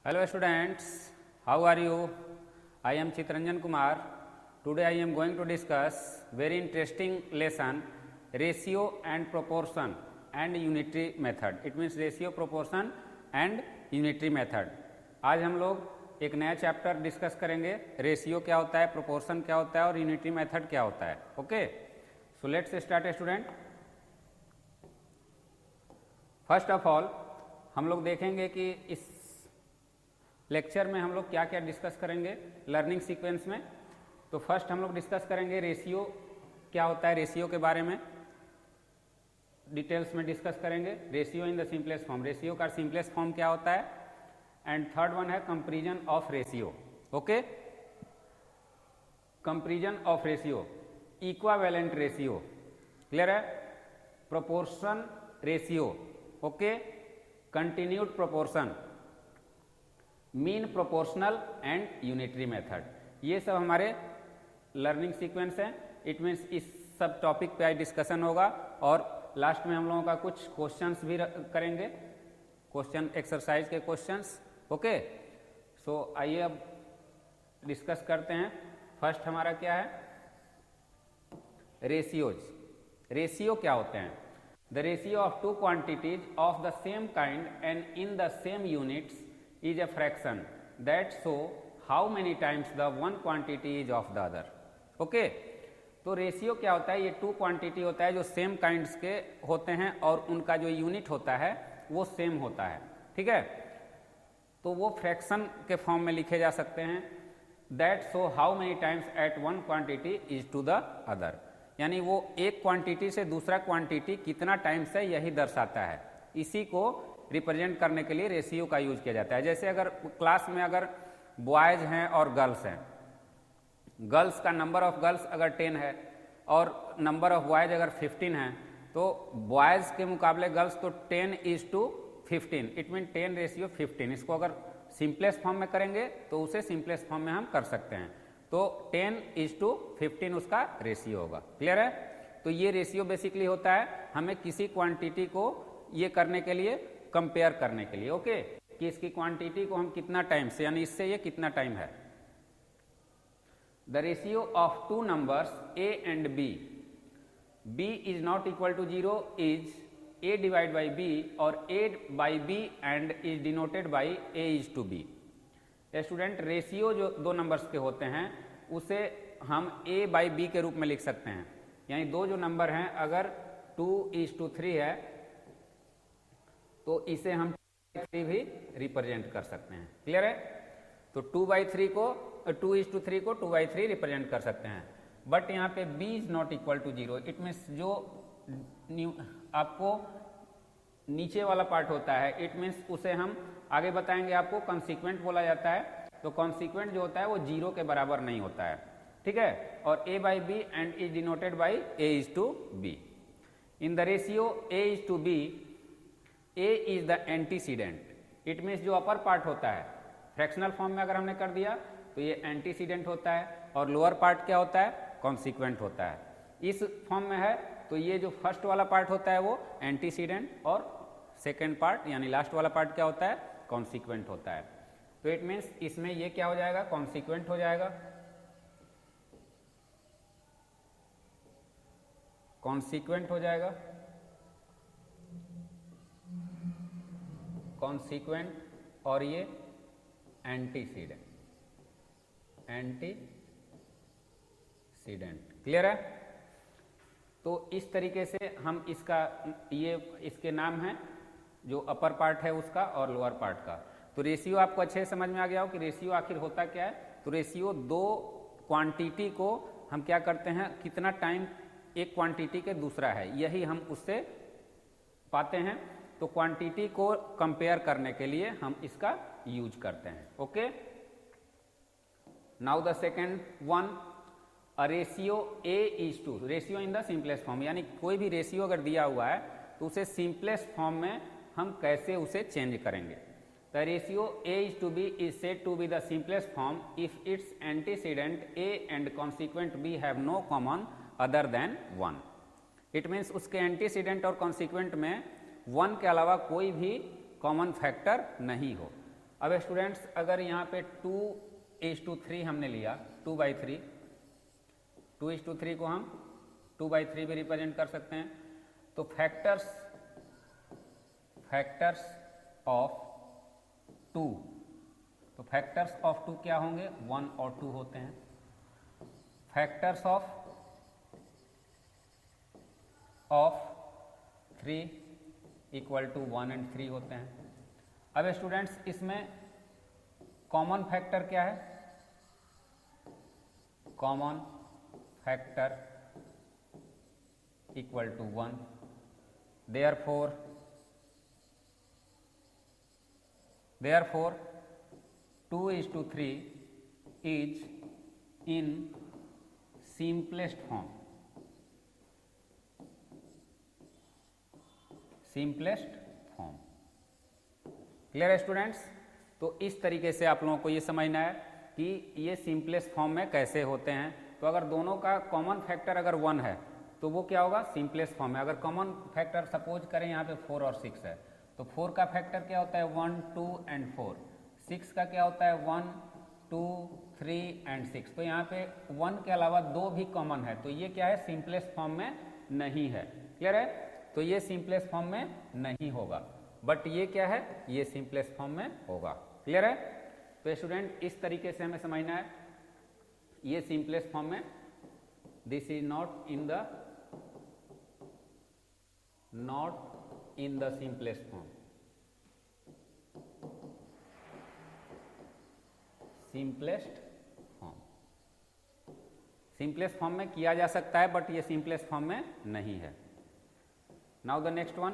Hello students, how are you? I am Chitranjan Kumar. Today I am going to discuss very interesting lesson, ratio and proportion and unitary method. It means ratio, proportion and unitary method. आज हम लोग एक नया chapter discuss करेंगे. Ratio क्या होता है, proportion क्या होता है और यूनिटरी मेथड क्या होता है. Okay, so let's start student. First of all हम लोग देखेंगे कि इस लेक्चर में हम लोग क्या क्या डिस्कस करेंगे लर्निंग सीक्वेंस में. तो फर्स्ट हम लोग डिस्कस करेंगे रेशियो क्या होता है, रेशियो के बारे में डिटेल्स में डिस्कस करेंगे. Ratio in the simplest form, ratio का सिंपलेस्ट फॉर्म क्या होता है. एंड थर्ड वन है comparison of ratio. Okay, comparison of ratio, equivalent ratio, clear है, proportion ratio, okay, continued proportion, mean proportional and unitary method. ये सब हमारे learning sequence हैं. इट मीन्स इस सब टॉपिक पे आज डिस्कशन होगा और लास्ट में हम लोगों का कुछ क्वेश्चंस भी करेंगे, क्वेश्चन एक्सरसाइज के क्वेश्चंस. ओके, सो आइए अब डिस्कस करते हैं. फर्स्ट हमारा क्या है, रेशियोज. रेशियो क्या होते हैं. The ratio of two quantities of the same kind and in the same units is a fraction that show how many times the one quantity is of the other. Okay, तो ratio क्या होता है, ये to quantity होता है जो same kinds के होते हैं और उनका जो यूनिट होता है वो सेम होता है. ठीक है, तो वो फ्रैक्शन के फॉर्म में लिखे जा सकते हैं. That show how many times at one quantity is to the other, यानी वो एक क्वांटिटी से दूसरा क्वांटिटी कितना टाइम्स है यही दर्शाता है. इसी को रिप्रेजेंट करने के लिए रेशियो का यूज किया जाता है. जैसे अगर क्लास में अगर बॉयज हैं और गर्ल्स हैं, गर्ल्स का नंबर ऑफ गर्ल्स अगर 10 है और नंबर ऑफ बॉयज अगर 15 है, तो बॉयज के मुकाबले गर्ल्स तो 10:15. It mean 10:15. इसको अगर सिंपलेस्ट फॉर्म में करेंगे तो उसे सिंपलेस्ट फॉर्म में हम कर सकते हैं. तो 10:15 उसका रेशियो होगा. क्लियर है. तो ये रेशियो बेसिकली होता है हमें किसी क्वांटिटी को ये करने के लिए, कंपेयर करने के लिए. ओके, कि इसकी क्वांटिटी को हम कितना टाइम से, यानी इससे ये कितना टाइम है. The ratio of two numbers a and b, b is not equal to 0 is a divide by b और a बाई b and is denoted by a is to b. Student, ratio जो दो numbers के होते हैं उसे हम a बाई b के रूप में लिख सकते हैं. यानी दो जो नंबर हैं अगर 2:3 है तो इसे हम 2/3 भी रिप्रेजेंट कर सकते हैं. क्लियर है. तो 2/3 को 2:3 को 2/3 रिप्रेजेंट कर सकते हैं. बट यहाँ पे b is not equal to 0. It means जो आपको नीचे वाला पार्ट होता है, इट मीन्स उसे हम आगे बताएंगे आपको कॉन्सिक्वेंट बोला जाता है. तो कॉन्सिक्वेंट जो होता है वो 0 के बराबर नहीं होता है. ठीक है. और a by B and is denoted by a is to b. In the ratio a is to b, a is the antecedent. It means जो अपर पार्ट होता है फ्रैक्शनल फॉर्म में अगर हमने कर दिया तो ये एंटीसीडेंट होता है और लोअर पार्ट क्या होता है, कॉन्सिक्वेंट होता है. इस फॉर्म में है तो ये जो फर्स्ट वाला पार्ट होता है वो एंटीसीडेंट और सेकेंड पार्ट यानी लास्ट वाला पार्ट क्या होता है, कॉन्सिक्वेंट होता है. तो इट मीन्स इसमें ये क्या हो जाएगा, कॉन्सिक्वेंट हो जाएगा, कॉन्सिक्वेंट हो जाएगा, कॉन्सिक्वेंट, और ये एंटीसीडेंट, एंटीसीडेंट. क्लियर है. तो इस तरीके से हम इसका, ये इसके नाम हैं जो अपर पार्ट है उसका और लोअर पार्ट का. तो रेशियो आपको अच्छे से समझ में आ गया हो कि रेशियो आखिर होता क्या है. तो रेशियो दो क्वांटिटी को हम क्या करते हैं, कितना टाइम एक क्वांटिटी के दूसरा है यही हम उससे पाते हैं. तो क्वांटिटी को कंपेयर करने के लिए हम इसका यूज करते हैं. Okay, now the second one, a ratio a is to, ratio in the simplest form, यानी कोई भी रेशियो अगर दिया हुआ है तो उसे सिंपलेस्ट फॉर्म में हम कैसे उसे चेंज करेंगे. The ratio a is to b is said to be the simplest form if its antecedent a and consequent b have no common other than 1. It means उसके एंटीसीडेंट और consequent में 1 के अलावा कोई भी कॉमन फैक्टर नहीं हो. अब स्टूडेंट्स अगर यहाँ पे 2:3 हमने लिया, 2/3, 2:3 को हम 2/3 भी रिप्रेजेंट कर सकते हैं। तो फैक्टर्स ऑफ 2, तो फैक्टर्स ऑफ 2 क्या होंगे? 1 और 2 होते हैं। Factors of 3 equal to 1 and 3 होते हैं। अब स्टूडेंट्स इसमें कॉमन फैक्टर क्या है? Common factor equal to 1, therefore 2:3 is in simplest form, clear है स्टूडेंट्स? तो इस तरीके से आप लोगों को ये समझना है कि ये सिंपलेस्ट फॉर्म में कैसे होते हैं। तो अगर दोनों का कॉमन फैक्टर अगर 1 है तो वो क्या होगा? सिंपलेस्ट फॉर्म में। अगर कॉमन फैक्टर सपोज करें यहाँ पे 4 और 6 है, तो 4 का फैक्टर क्या होता है? 1, 2 एंड 4। 6 का क्या होता है? 1, 2, 3 एंड 6। तो यहाँ पे 1 के अलावा 2 भी कॉमन है, तो ये क्या है? सिंपलेस्ट फॉर्म में नहीं है। क्लियर है? तो ये सिंपलेस्ट फॉर्म में नहीं होगा, बट ये क्या है? ये सिंपलेस्ट फॉर्म में होगा। क्लियर है? तो स्टूडेंट इस तरीके से हमें समझना है, ये सिंपलेस्ट फॉर्म में, this is not in the simplest form, simplest form में किया जा सकता है, बट ये सिंपलेस्ट फॉर्म में नहीं है। Now the next one,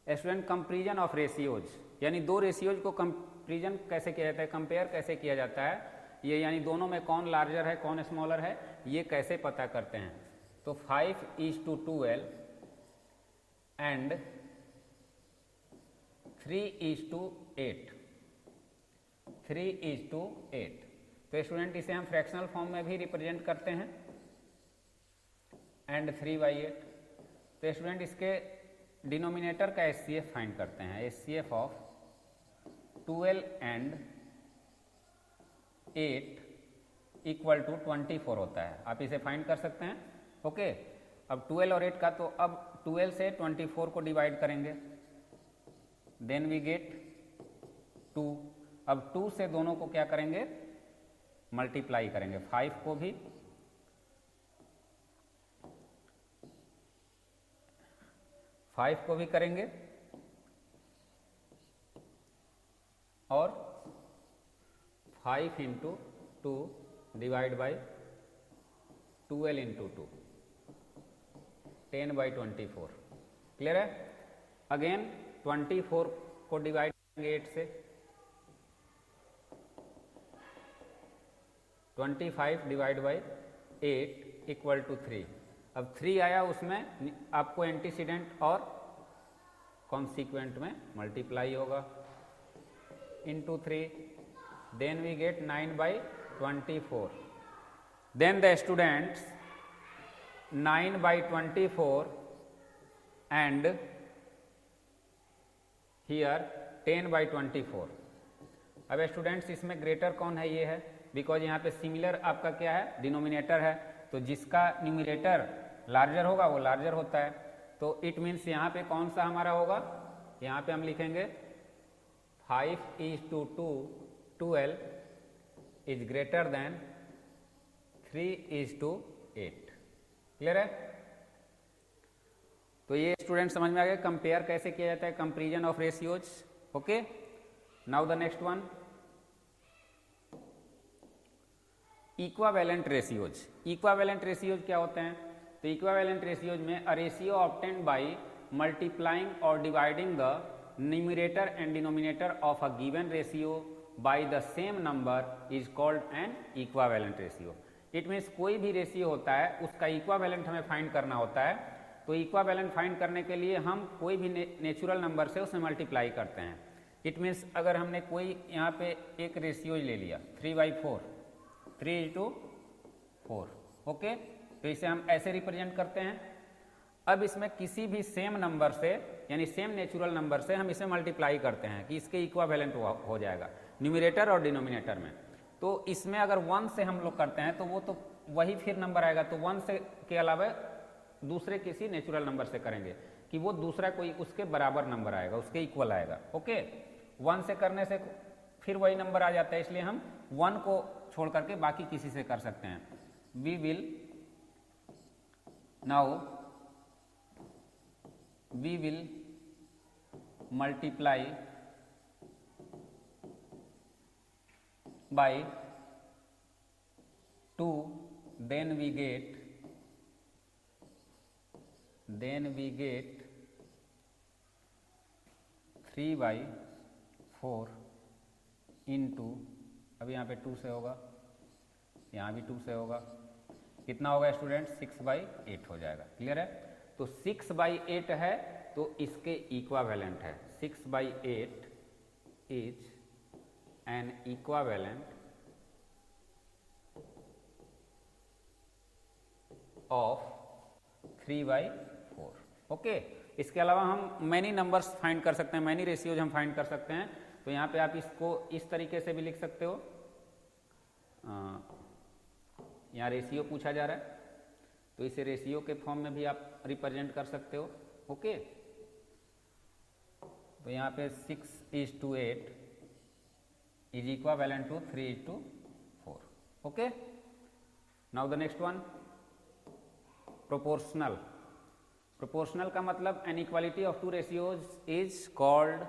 student comparison of ratios, यानी दो रेशियोज को कंपैरिजन कैसे किया जाता है, कंपेयर कैसे किया जाता है, ये यानी दोनों में कौन लार्जर है कौन स्मॉलर है, ये कैसे पता करते हैं। तो 5:12 एंड 3:8, 3:8। तो स्टूडेंट इसे हम फ्रैक्शनल फॉर्म में भी रिप्रेजेंट करते हैं, एंड 3/8। तो स्टूडेंट इसके डिनोमिनेटर का HCF फाइंड करते हैं। HCF of 12 and 8 equal to 24 होता है, आप इसे फाइंड कर सकते हैं। ओके, अब 12 और 8 का, तो अब 12 से 24 को डिवाइड करेंगे, देन वी गेट 2। अब 2 से दोनों को क्या करेंगे? मल्टीप्लाई करेंगे। 5 को भी, करेंगे, और 5 into 2 divide by 12 into 2, 10/24। Clear है? अगेन 24 को डिवाइड करेंगे 8 से, 25 डिवाइड बाई 8 इक्वल टू 3। अब 3 आया, उसमें आपको एंटीसीडेंट और कॉन्सिक्वेंट में मल्टीप्लाई होगा, into 3, then we get 9/24। Then the students 9/24 and here 10/24। अब स्टूडेंट्स इसमें ग्रेटर कौन है? ये है, बिकॉज यहाँ पे सिमिलर आपका क्या है? डिनोमिनेटर है, तो जिसका न्यूमिनेटर लार्जर होगा वो लार्जर होता है। तो इट मीन्स यहाँ पे कौन सा हमारा होगा? यहाँ पे हम लिखेंगे 5:12 इज ग्रेटर देन 3:8। क्लियर है? तो ये स्टूडेंट समझ में आ गया कंपेयर कैसे किया जाता है, comparison of ratios. Okay, now the next one, equivalent ratios. Equivalent ratios क्या होते हैं? तो इक्वावेलेंट रेशियोज में a ratio obtained by multiplying और dividing the numerator and denominator of a given ratio by the same number is called an equivalent ratio. It means कोई भी ratio होता है उसका इक्वावेलेंट हमें फाइंड करना होता है। तो इक्वावेलेंट फाइंड करने के लिए हम कोई भी नेचुरल नंबर से उसे मल्टीप्लाई करते हैं। इट मीन्स अगर हमने कोई यहाँ पे एक रेशियोज ले लिया 3/4, 3:4, ओके, तो इसे हम ऐसे रिप्रेजेंट करते हैं। अब इसमें किसी भी सेम नंबर से यानी सेम नेचुरल नंबर से हम इसे मल्टीप्लाई करते हैं कि इसके इक्विवेलेंट हो जाएगा न्यूमरेटर और डिनोमिनेटर में। तो इसमें अगर 1 से हम लोग करते हैं तो वो तो वही फिर नंबर आएगा, तो 1 से के अलावा दूसरे किसी नेचुरल नंबर से करेंगे कि वो दूसरा कोई उसके बराबर नंबर आएगा, उसके इक्वल आएगा। ओके, 1 से करने से फिर वही नंबर आ जाता है, इसलिए हम 1 को छोड़ करके बाकी किसी से कर सकते हैं। We will now we will multiply by 2, then we get 3/4 into, अब यहाँ पे 2 से होगा, यहाँ भी 2 से होगा, कितना होगा स्टूडेंट? 6/8 हो जाएगा। क्लियर है? तो 6/8 है तो इसके इक्विवेलेंट है। 6/8 is an equivalent of 3/4। Okay, इसके अलावा हम मैनी नंबर्स फाइंड कर सकते हैं, मैनी रेशियोज हम फाइंड कर सकते हैं। तो यहाँ पे आप इसको इस तरीके से भी लिख सकते हो, यहाँ रेशियो पूछा जा रहा है तो इसे रेशियो के फॉर्म में भी आप रिप्रेजेंट कर सकते हो। ओके, तो यहाँ पे 6:8 is equivalent to 3:4। Okay, now the next one, proportional. Proportional का मतलब an equality of 2 ratios is called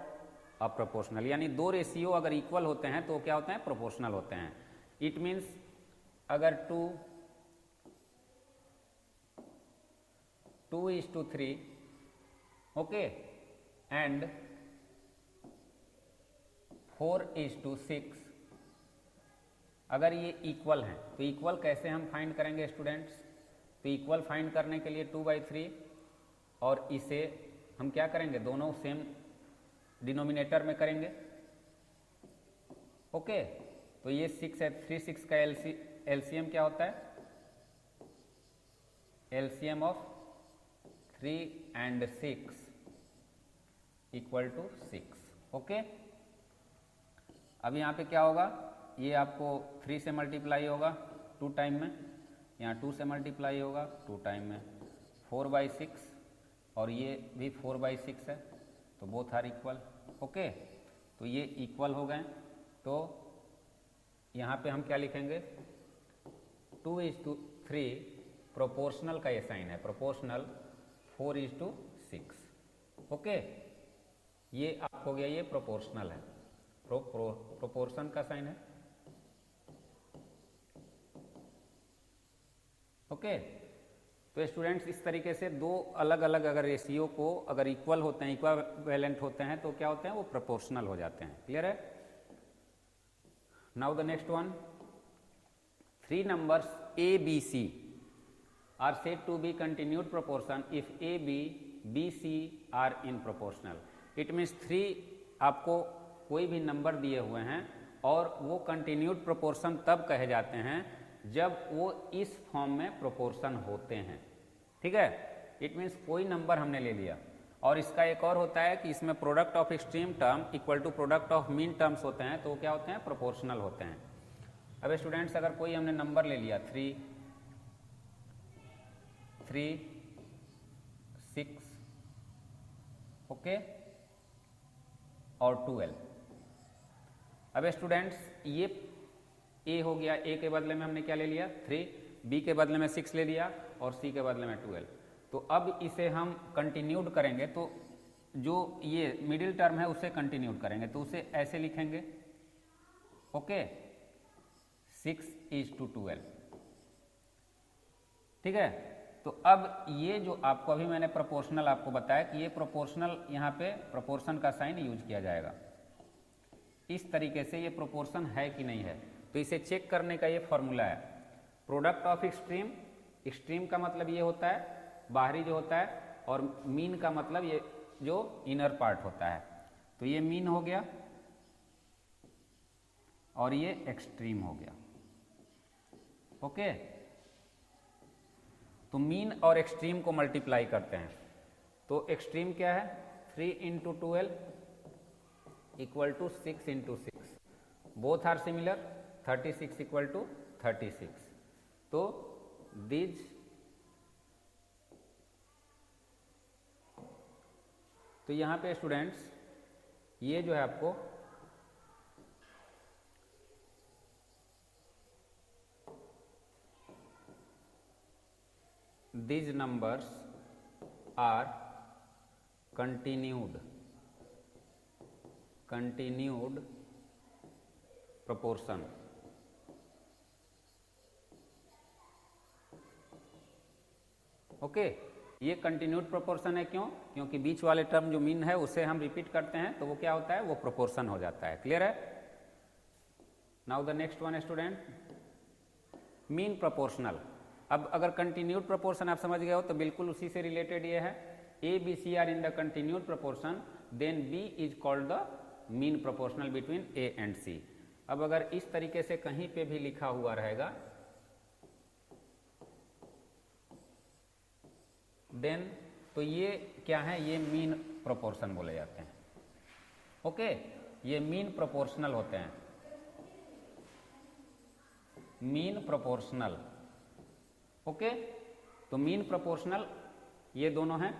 a proportional, यानी 2 रेशियो अगर इक्वल होते हैं तो क्या होते हैं? प्रोपोर्शनल होते हैं। इट मीन्स अगर 2:3 ओके एंड 4:6 अगर ये इक्वल हैं, तो इक्वल कैसे हम फाइंड करेंगे स्टूडेंट्स? तो इक्वल फाइंड करने के लिए 2/3 और इसे हम क्या करेंगे? दोनों सेम डिनोमिनेटर में करेंगे। ओके, तो ये 6 है, 3 6 का एलसीएम क्या होता है? LCM of 3 and 6 equal to 6। Okay, अब यहाँ पे क्या होगा? ये आपको 3 से मल्टीप्लाई होगा 2 टाइम में, यहाँ 2 से मल्टीप्लाई होगा 2 टाइम में, 4/6 और ये भी 4/6 है, तो बोथ आर इक्वल। ओके, तो ये इक्वल हो गए। तो यहाँ पे हम क्या लिखेंगे? 2:3 प्रोपोर्शनल का ये साइन है, प्रोपोर्शनल 4:6। ओके, ये आप हो गया, ये प्रोपोर्शनल है, प्रोपोर्शन का साइन है। ओके, तो स्टूडेंट्स इस तरीके से 2 अलग अलग अगर रेशियो को अगर इक्वल होते हैं, इक्विवेलेंट होते हैं तो क्या होते हैं? वो प्रोपोर्शनल हो जाते हैं। क्लियर है? Now the next one, 3 numbers A, B, C are said to be continued proportion if A, B, B, C are in proportional. It means 3 आपको कोई भी नंबर दिए हुए हैं और वो कंटिन्यूड प्रोपोर्शन तब कहे जाते हैं जब वो इस फॉर्म में प्रोपोर्शन होते हैं। ठीक है, इट मीन्स कोई नंबर हमने ले लिया और इसका एक और होता है कि इसमें product of extreme term equal to product of mean terms होते हैं, तो क्या होते हैं? प्रोपोर्शनल होते हैं। अब स्टूडेंट्स अगर कोई हमने नंबर ले लिया 3, 6 ओके और 12। अब स्टूडेंट्स ये ए हो गया, ए के बदले में हमने क्या ले लिया? 3, बी के बदले में 6 ले लिया और सी के बदले में 12। तो अब इसे हम कंटिन्यूड करेंगे, तो जो ये मिडिल टर्म है उसे कंटिन्यूड करेंगे, तो उसे ऐसे लिखेंगे। ओके, 6:12। ठीक है, तो अब ये जो आपको अभी मैंने प्रोपोर्शनल आपको बताया कि ये प्रोपोर्शनल यहाँ पे प्रोपोर्शन का साइन यूज किया जाएगा। इस तरीके से ये प्रोपोर्शन है कि नहीं है, तो इसे चेक करने का ये फॉर्मूला है। प्रोडक्ट ऑफ एक्सट्रीम, एक्सट्रीम का मतलब ये होता है बाहरी जो होता है, और मीन का मतलब ये जो इनर पार्ट होता है। तो ये मीन हो गया और ये एक्सट्रीम हो गया। ओके, तो मीन और एक्सट्रीम को मल्टीप्लाई करते हैं, तो एक्सट्रीम क्या है 3 into 12 equal to 6 into 6, both are similar, 36 equal to 36। तो दिज तो यहाँ पे स्टूडेंट्स ये जो है आपको these numbers are continued proportion। Okay, ये कंटिन्यूड प्रोपोर्शन है, क्यों? क्योंकि बीच वाले टर्म जो मीन है उसे हम रिपीट करते हैं तो वो क्या होता है, वो प्रोपोर्शन हो जाता है। क्लियर है? Now the next one student, mean proportional. अब अगर कंटिन्यूड प्रोपोर्शन आप समझ गए हो तो बिल्कुल उसी से रिलेटेड ये है, A B C are in the continued proportion then B is called the mean proportional between A and C. अब अगर इस तरीके से कहीं पे भी लिखा हुआ रहेगा देन तो ये क्या है, ये मीन प्रोपोर्शन बोले जाते हैं। ओके, ये मीन प्रोपोर्शनल होते हैं, मीन प्रोपोर्शनल। ओके, तो मीन प्रोपोर्शनल ये दोनों हैं,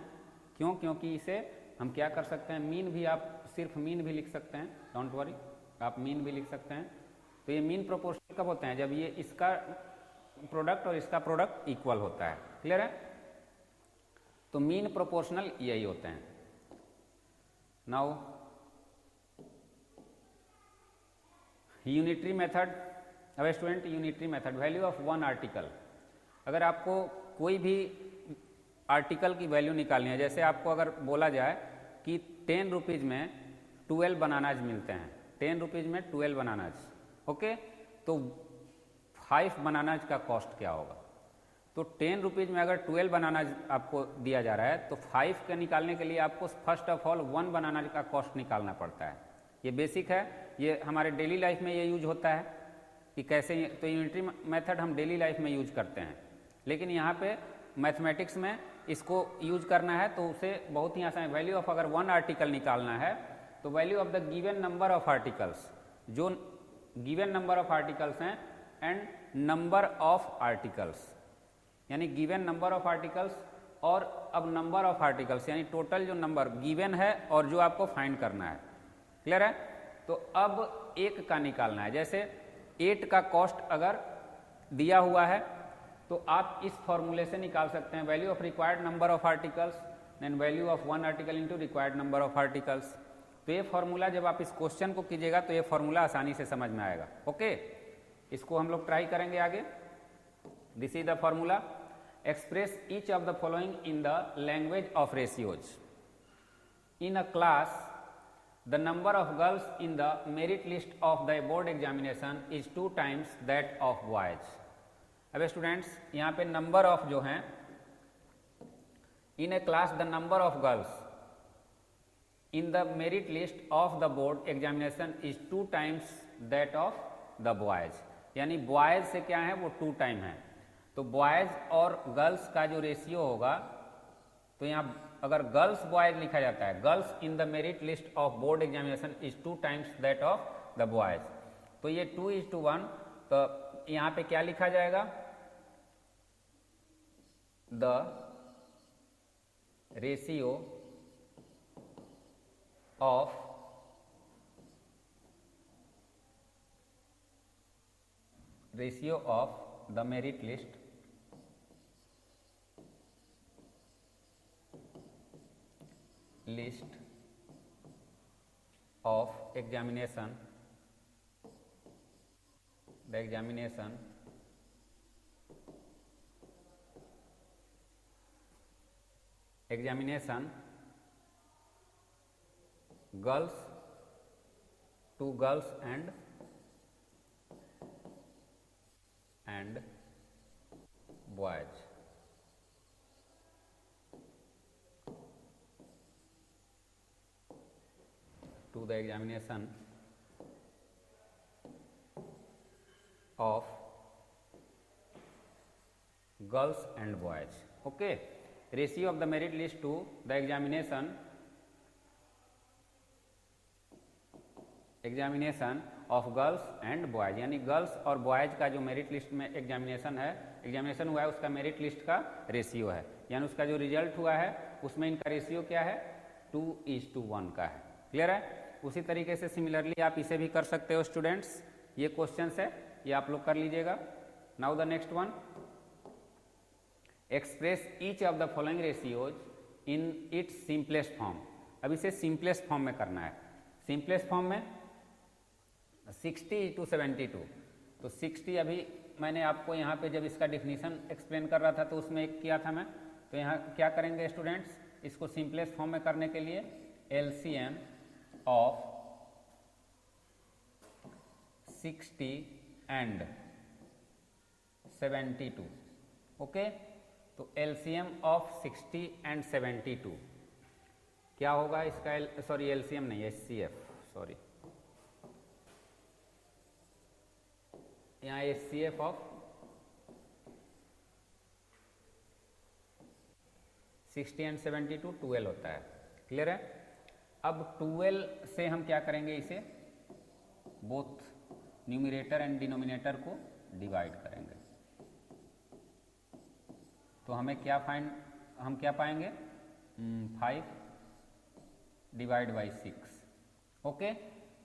क्यों? क्योंकि इसे हम क्या कर सकते हैं, मीन भी आप सिर्फ मीन भी लिख सकते हैं, डोंट वरी, आप मीन भी लिख सकते हैं। तो ये मीन प्रोपोर्शनल कब होते हैं, जब ये इसका प्रोडक्ट और इसका प्रोडक्ट इक्वल होता है। क्लियर है? तो मीन प्रोपोर्शनल यही होते हैं। Now unitary method. अब student unitary method, value of one article. अगर आपको कोई भी आर्टिकल की वैल्यू निकालनी है, जैसे आपको अगर बोला जाए कि 10 रुपीज़ में 12 बनानाज मिलते हैं, 10 रुपीज़ में 12 बनानाज, ओके, तो 5 बनानाज का कॉस्ट क्या होगा? तो 10 रुपीज़ में अगर 12 बनानाज आपको दिया जा रहा है तो 5 का निकालने के लिए आपको फर्स्ट ऑफ ऑल 1 बनानाज का कॉस्ट निकालना पड़ता है। ये बेसिक है, ये हमारे डेली लाइफ में ये यूज होता है कि कैसे, तो यूनिटरी मेथड हम डेली लाइफ में यूज करते हैं, लेकिन यहाँ पे मैथमेटिक्स में इसको यूज करना है तो उसे बहुत ही आसान। वैल्यू ऑफ अगर 1 आर्टिकल निकालना है तो value of the given number of articles, जो गिवन नंबर ऑफ आर्टिकल्स हैं, एंड नंबर ऑफ आर्टिकल्स, यानी गिवन नंबर ऑफ आर्टिकल्स और अब नंबर ऑफ आर्टिकल्स, यानी टोटल जो नंबर गिवन है और जो आपको फाइंड करना है। क्लियर है? तो अब 1 का निकालना है, जैसे 8 का कॉस्ट अगर दिया हुआ है तो आप इस फॉर्मूले से निकाल सकते हैं, value of required number of articles then value of 1 article into required number of articles. तो ये फॉर्मूला जब आप इस क्वेश्चन को कीजिएगा तो ये फॉर्मूला आसानी से समझ में आएगा। ओके, इसको हम लोग ट्राई करेंगे आगे। This is the formula, express each of the following in the language of ratios. In a class the number of girls in the merit list of the board examination is 2 times that of boys। अब students यहाँ पे number of जो हैं, in a class the number of girls in the merit list of the board examination is 2 times that of the boys, यानी boys से क्या है, वो 2 टाइम है। तो बॉयज और गर्ल्स का जो रेशियो होगा, तो यहाँ अगर गर्ल्स बॉयज लिखा जाता है, girls in the merit list of board examination is 2 times that of the boys, तो ये 2:1, तो यहाँ पे क्या लिखा जाएगा, the ratio of the merit list of examination, the examination girls to girls and boys। To the examination of girls and boys. Okay, ratio of the merit list to the examination of girls and boys, यानी girls और boys का जो merit list में examination हुआ है उसका merit list का ratio है, यानी उसका जो रिजल्ट हुआ है उसमें इनका रेशियो क्या है 2:1 का है। क्लियर है? उसी तरीके से सिमिलरली आप इसे भी कर सकते हो स्टूडेंट्स। ये क्वेश्चंस है, ये आप लोग कर लीजिएगा। Now the next one, express each of the following ratios in its simplest form. अब इसे सिंपलेस्ट फॉर्म में करना है। सिंपलेस्ट फॉर्म में 60:72, तो 60 अभी मैंने आपको यहाँ पे जब इसका डिफिनीशन एक्सप्लेन कर रहा था तो उसमें एक किया था मैं, तो यहाँ क्या करेंगे स्टूडेंट्स, इसको सिंपलेस्ट फॉर्म में करने के लिए LCM ऑफ 60 एंड 72। ओके, तो LCM ऑफ 60 एंड 72 क्या होगा इसका, सॉरी LCM नहीं, HCF, सॉरी, यहाँ HCF ऑफ 60 एंड 72 12 होता है। क्लियर है? अब 12 से हम क्या करेंगे, इसे बोथ न्यूमरेटर एंड डिनोमिनेटर को डिवाइड करेंगे, तो हमें क्या पाएंगे 5 डिवाइड बाई 6। ओके,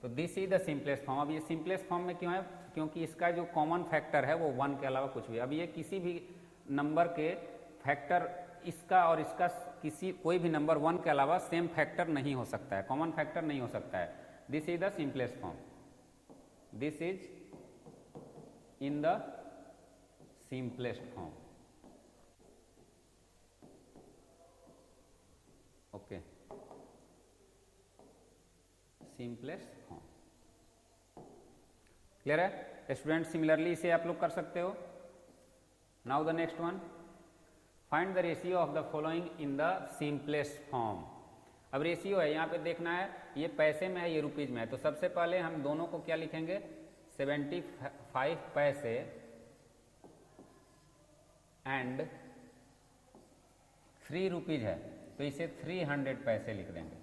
तो this is the simplest form. अब ये सिंपलेस्ट फॉर्म में क्यों है, क्योंकि इसका जो कॉमन फैक्टर है वो 1 के अलावा कुछ भी। अब ये किसी भी नंबर के फैक्टर, इसका और इसका कोई भी नंबर 1 के अलावा सेम फैक्टर नहीं हो सकता है, कॉमन फैक्टर नहीं हो सकता है। This is the simplest form, this is in the simplest form. Okay, simplest form. Clear है स्टूडेंट? सिमिलरली इसे आप लोग कर सकते हो। Now the next one, find the ratio of the following in the simplest form. अब ratio है, यहाँ पे देखना है ये पैसे में है, ये रुपीज में है, तो सबसे पहले हम दोनों को क्या लिखेंगे, 75 पैसे एंड 3 रुपीज है, तो इसे 300 पैसे लिख देंगे।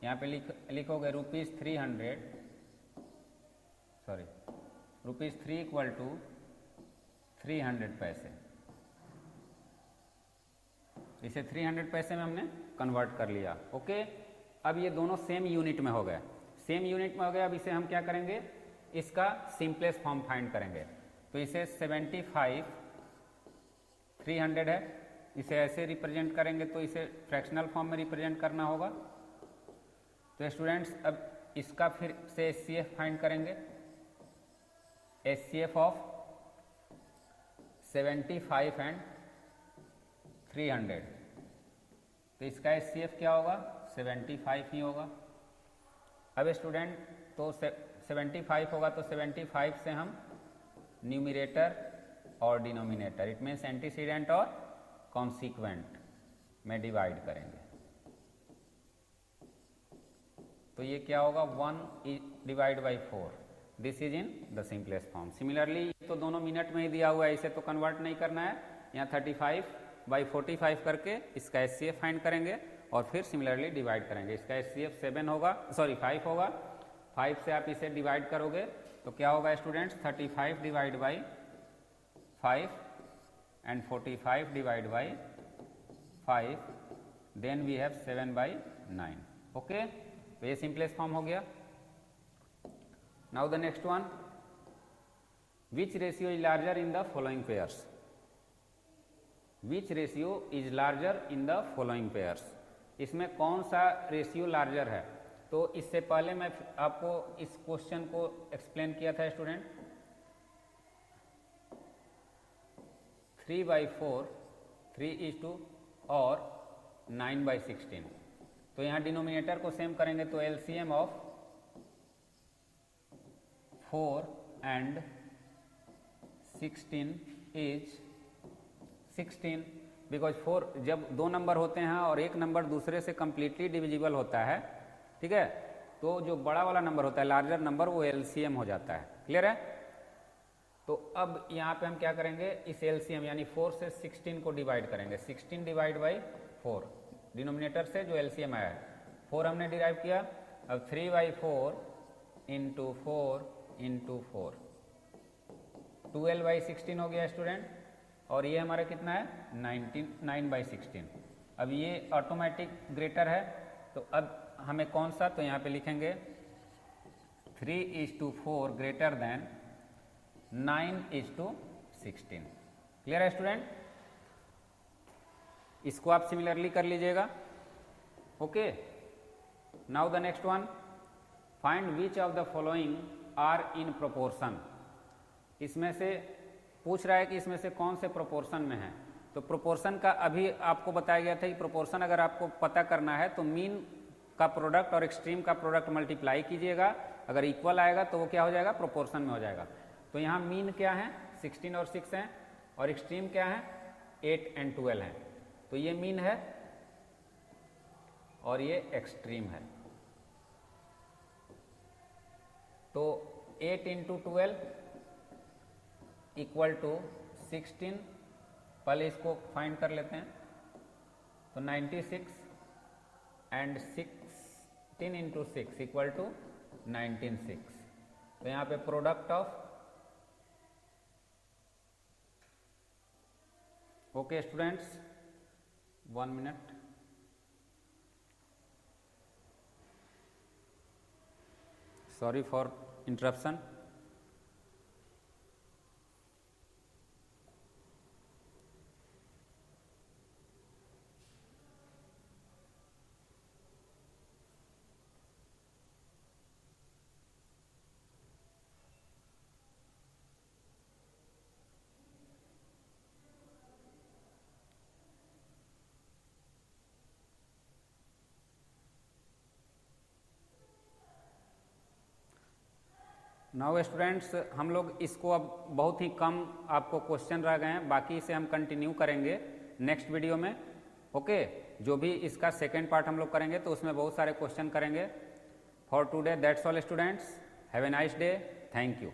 यहाँ पे लिखोगे रुपीज 3 इक्वल टू 300 पैसे। इसे 300 पैसे में हमने कन्वर्ट कर लिया। ओके, अब ये दोनों सेम यूनिट में हो गए, अब इसे हम क्या करेंगे, इसका सिंपलेस्ट फॉर्म फाइंड करेंगे। तो इसे 75 300 है, इसे ऐसे रिप्रेजेंट करेंगे, तो इसे फ्रैक्शनल फॉर्म में रिप्रेजेंट करना होगा। तो स्टूडेंट्स अब इसका फिर से HCF फाइंड करेंगे, HCF ऑफ 75 एंड 300, तो इसका HCF क्या होगा, 75 ही होगा। अब स्टूडेंट तो 75 होगा, तो 75 से हम न्यूमरेटर और डिनोमिनेटर, इट मीन्स एंटीसीडेंट और कॉन्सिक्वेंट में डिवाइड करेंगे, तो ये क्या होगा 1 divide by 4। This is in the simplest form. Similarly तो दोनों मिनट में ही दिया हुआ है, इसे तो कन्वर्ट नहीं करना है, यहाँ 35/45 करके इसका HCF फाइंड करेंगे और फिर सिमिलरली डिवाइड करेंगे। इसका HCF 5 होगा, 5 से आप इसे डिवाइड करोगे तो क्या होगा students, 35 divide by 5 and 45 divide by 5, then we have 7/9। Okay, तो ये सिंपलेस्ट फॉर्म हो गया। Now the next one, which ratio is larger in the following pairs. Which ratio is larger in the following pairs, इसमें कौन सा ratio larger है। तो इससे पहले मैं आपको इस क्वेश्चन को एक्सप्लेन किया था स्टूडेंट, 3/4 3:2 और 9/16। तो यहाँ डिनोमिनेटर को सेम करेंगे, तो LCM of 4 and 16 is 16, because 4 जब 2 नंबर होते हैं और एक नंबर दूसरे से कंप्लीटली डिविजिबल होता है, ठीक है, तो जो बड़ा वाला नंबर होता है लार्जर नंबर, वो LCM हो जाता है। क्लियर है? तो अब यहाँ पे हम क्या करेंगे, इस एलसीएम यानी 4 से 16 को डिवाइड करेंगे। 16 डिवाइड बाई 4, डिनोमिनेटर से जो एलसीएम आया है 4 हमने डिराइव किया। अब 3/4 इंटू 4 इंटू 4, 12/16 हो गया स्टूडेंट। और ये हमारा कितना है 9/16। अब ये ऑटोमेटिक ग्रेटर है, तो अब हमें कौन सा, तो यहाँ पे लिखेंगे 3:4 ग्रेटर देन 9:16। क्लियर है स्टूडेंट? इसको आप सिमिलरली कर लीजिएगा। Okay, now the next one, find which of the following are in proportion. इसमें से पूछ रहा है कि इसमें से कौन से प्रोपोर्शन में है। तो प्रोपोर्शन का अभी आपको बताया गया था कि प्रोपोर्शन अगर आपको पता करना है तो मीन का प्रोडक्ट और एक्सट्रीम का प्रोडक्ट मल्टीप्लाई कीजिएगा, अगर इक्वल आएगा तो वो क्या हो जाएगा, प्रोपोर्शन में हो जाएगा। तो यहाँ मीन क्या है 16 और 6 हैं, और एक्सट्रीम क्या है 8 और 12 हैं। तो ये मीन है और ये एक्सट्रीम है। तो 8 इंटू 12 इक्वल टू 16, पहले इसको फाइंड कर लेते हैं। तो 96 एंड 16 इंटू 6 इक्वल टू 196। तो यहाँ पे product of, okay students 1 minute, sorry for interruption. Now students, हम लोग इसको अब बहुत ही कम आपको क्वेश्चन रह गए हैं, बाकी इसे हम कंटिन्यू करेंगे नेक्स्ट वीडियो में। ओके, जो भी इसका सेकेंड पार्ट हम लोग करेंगे तो उसमें बहुत सारे क्वेश्चन करेंगे। For today that's all students, have a nice day, thank you.